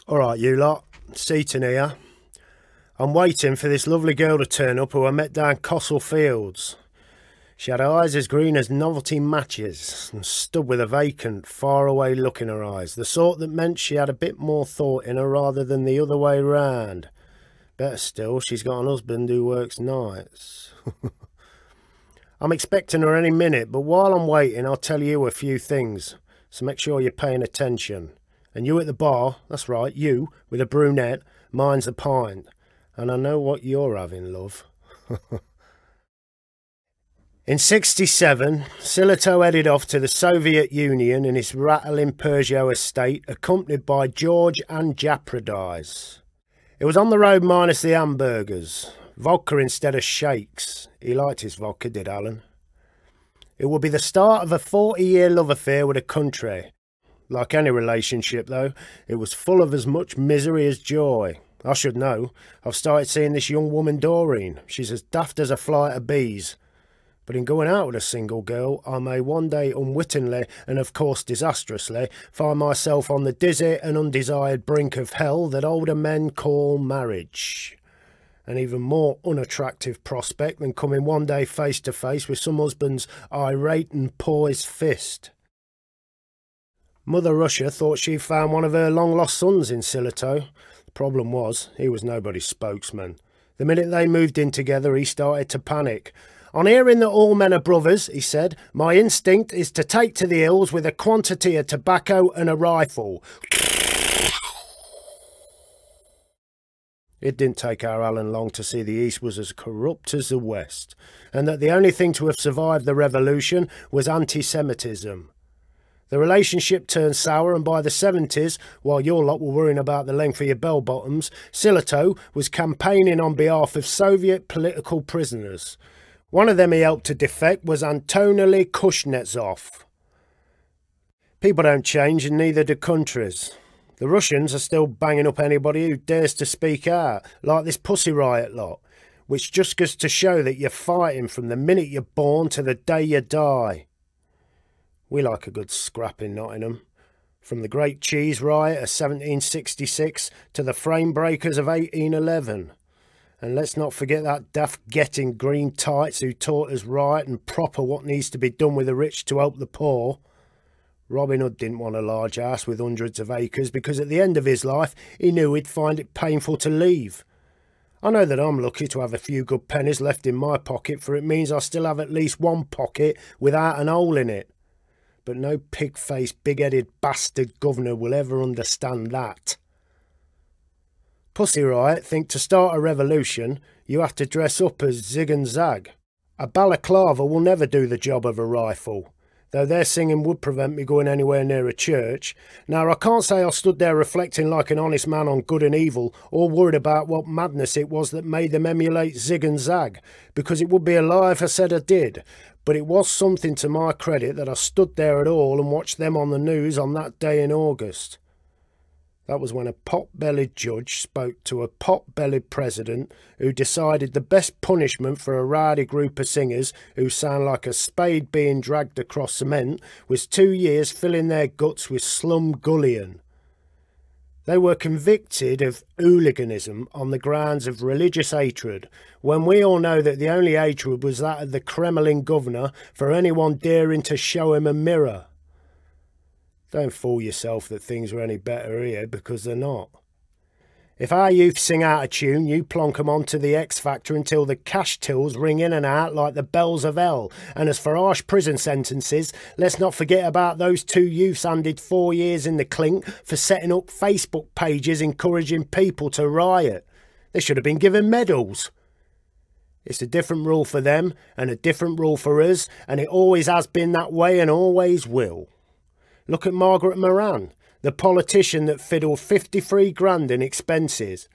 Alright, you lot. Seaton here. I'm waiting for this lovely girl to turn up who I met down Cossall Fields. She had eyes as green as novelty matches and stood with a vacant, faraway look in her eyes, the sort that meant she had a bit more thought in her rather than the other way round. Better still, she's got an husband who works nights. I'm expecting her any minute, but while I'm waiting I'll tell you a few things, so make sure you're paying attention. And you at the bar, that's right, you, with a brunette, mine's a pint. And I know what you're having, love. In '67, Sillito headed off to the Soviet Union in his rattling Peugeot estate, accompanied by George and Japradise. It was on the road minus the hamburgers, vodka instead of shakes. He liked his vodka, did Alan. It would be the start of a 40-year love affair with a country. Like any relationship, though, it was full of as much misery as joy. I should know. I've started seeing this young woman, Doreen. She's as daft as a flight of bees. But in going out with a single girl, I may one day unwittingly, and of course disastrously, find myself on the dizzy and undesired brink of hell that older men call marriage. An even more unattractive prospect than coming one day face to face with some husband's irate and poised fist. Mother Russia thought she'd found one of her long-lost sons in Sillito. The problem was, he was nobody's spokesman. The minute they moved in together, he started to panic. On hearing that all men are brothers, he said, my instinct is to take to the hills with a quantity of tobacco and a rifle. It didn't take our Alan long to see the East was as corrupt as the West, and that the only thing to have survived the revolution was anti-Semitism. The relationship turned sour, and by the 70s, while your lot were worrying about the length of your bell-bottoms, Sillito was campaigning on behalf of Soviet political prisoners. One of them he helped to defect was Anatoly Kuznetsov. People don't change, and neither do countries. The Russians are still banging up anybody who dares to speak out, like this Pussy Riot lot, which just goes to show that you're fighting from the minute you're born to the day you die. We like a good scrap in Nottingham. From the Great Cheese Riot of 1766 to the frame breakers of 1811. And let's not forget that daft get in green tights who taught us right and proper what needs to be done with the rich to help the poor. Robin Hood didn't want a large house with hundreds of acres because at the end of his life he knew he'd find it painful to leave. I know that I'm lucky to have a few good pennies left in my pocket, for it means I still have at least one pocket without an hole in it. But no pig-faced, big-headed bastard governor will ever understand that. Pussy Riot think to start a revolution, you have to dress up as Zig and Zag. A balaclava will never do the job of a rifle, though their singing would prevent me going anywhere near a church. Now, I can't say I stood there reflecting like an honest man on good and evil, or worried about what madness it was that made them emulate Zig and Zag, because it would be a lie if I said I did. But it was something to my credit that I stood there at all and watched them on the news on that day in August. That was when a pot-bellied judge spoke to a pot-bellied president who decided the best punishment for a rowdy group of singers who sound like a spade being dragged across cement was 2 years filling their guts with slumgullion. They were convicted of hooliganism on the grounds of religious hatred, when we all know that the only hatred was that of the Kremlin governor for anyone daring to show him a mirror. Don't fool yourself that things are any better here, because they're not. If our youth sing out of tune, you plonk 'em onto the X Factor until the cash tills ring in and out like the bells of hell. And as for harsh prison sentences, let's not forget about those 2 youths handed 4 years in the clink for setting up Facebook pages encouraging people to riot. They should have been given medals. It's a different rule for them and a different rule for us, and it always has been that way and always will. Look at Margaret Moran, the politician that fiddled 53 grand in expenses.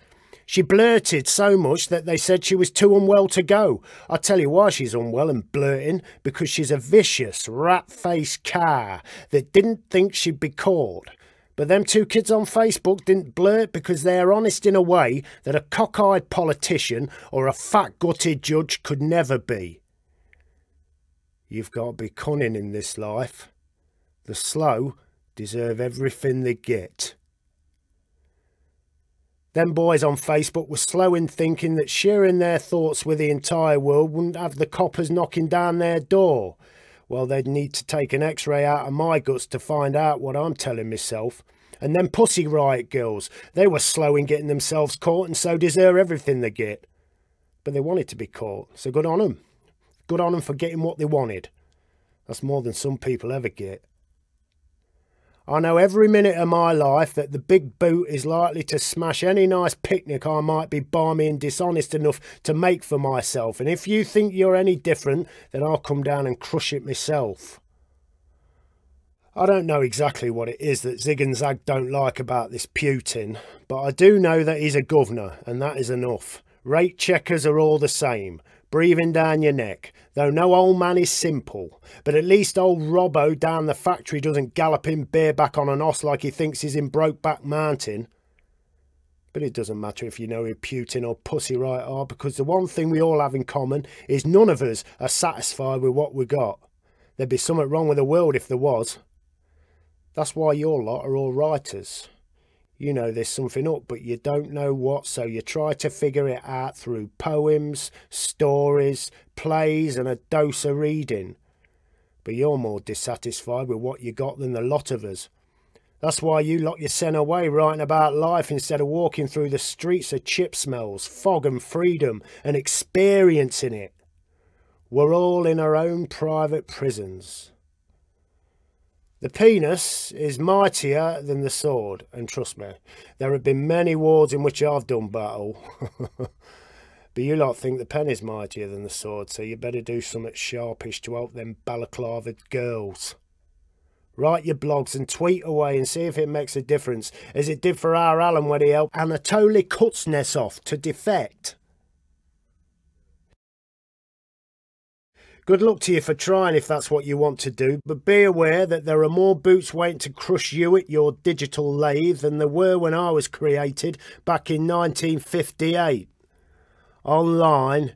She blurted so much that they said she was too unwell to go. I'll tell you why she's unwell and blurting, because she's a vicious, rat-faced car that didn't think she'd be caught. But them 2 kids on Facebook didn't blurt because they're honest in a way that a cockeyed politician or a fat-gutted judge could never be. You've got to be cunning in this life. The slow deserve everything they get. Them boys on Facebook were slow in thinking that sharing their thoughts with the entire world wouldn't have the coppers knocking down their door. Well, they'd need to take an X-ray out of my guts to find out what I'm telling myself. And them Pussy Riot girls, they were slow in getting themselves caught and so deserve everything they get. But they wanted to be caught, so good on them. Good on them for getting what they wanted. That's more than some people ever get. I know every minute of my life that the big boot is likely to smash any nice picnic I might be balmy and dishonest enough to make for myself, and if you think you're any different, then I'll come down and crush it myself. I don't know exactly what it is that Zig and Zag don't like about this Putin, but I do know that he's a governor, and that is enough. Rate checkers are all the same, breathing down your neck, though no old man is simple. But at least old Robbo down the factory doesn't gallop in bareback on an oss like he thinks he's in Brokeback Mountain. But it doesn't matter if you know who Putin or Pussy Riot are, because the one thing we all have in common is none of us are satisfied with what we got. There'd be something wrong with the world if there was. That's why your lot are all writers. You know there's something up, but you don't know what, so you try to figure it out through poems, stories, plays and a dose of reading. But you're more dissatisfied with what you got than the lot of us. That's why you lock your sen away writing about life instead of walking through the streets of chip smells, fog and freedom and experiencing it. We're all in our own private prisons. The penis is mightier than the sword, and trust me, there have been many wars in which I've done battle. But you lot think the pen is mightier than the sword, so you better do something sharpish to help them balaclavaed girls. Write your blogs and tweet away and see if it makes a difference, as it did for our Alan when he helped Anatoly Kuznetsov to defect. Good luck to you for trying if that's what you want to do, but be aware that there are more boots waiting to crush you at your digital lathe than there were when I was created back in 1958. Online,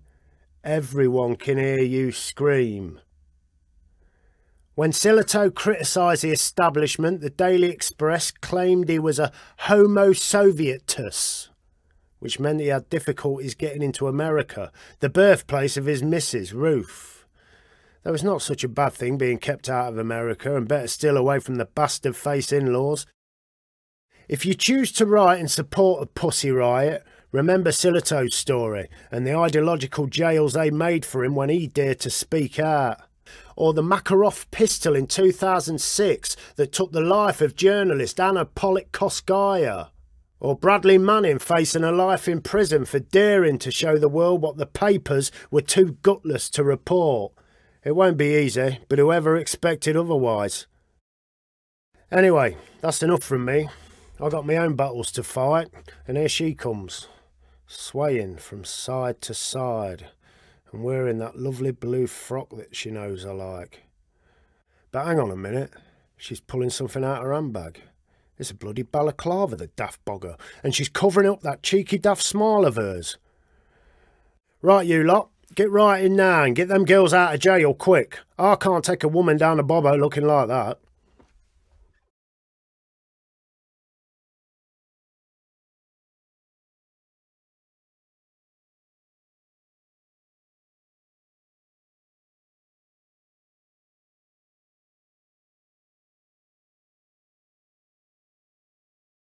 everyone can hear you scream. When Silato criticised the establishment, the Daily Express claimed he was a Homo Sovietus, which meant he had difficulties getting into America, the birthplace of his missus, Ruth. Though it's not such a bad thing being kept out of America, and better still away from the bastard-faced in-laws. If you choose to write in support of Pussy Riot, remember Silato's story and the ideological jails they made for him when he dared to speak out. Or the Makarov pistol in 2006 that took the life of journalist Anna Politkovskaya. Or Bradley Manning facing a life in prison for daring to show the world what the papers were too gutless to report. It won't be easy, but whoever expected otherwise? Anyway, that's enough from me. I got my own battles to fight, and here she comes, swaying from side to side, and wearing that lovely blue frock that she knows I like. But hang on a minute, she's pulling something out her handbag. It's a bloody balaclava, the daft bogger, and she's covering up that cheeky daft smile of hers. Right, you lot. Get right in now and get them girls out of jail quick. I can't take a woman down a bobbo looking like that.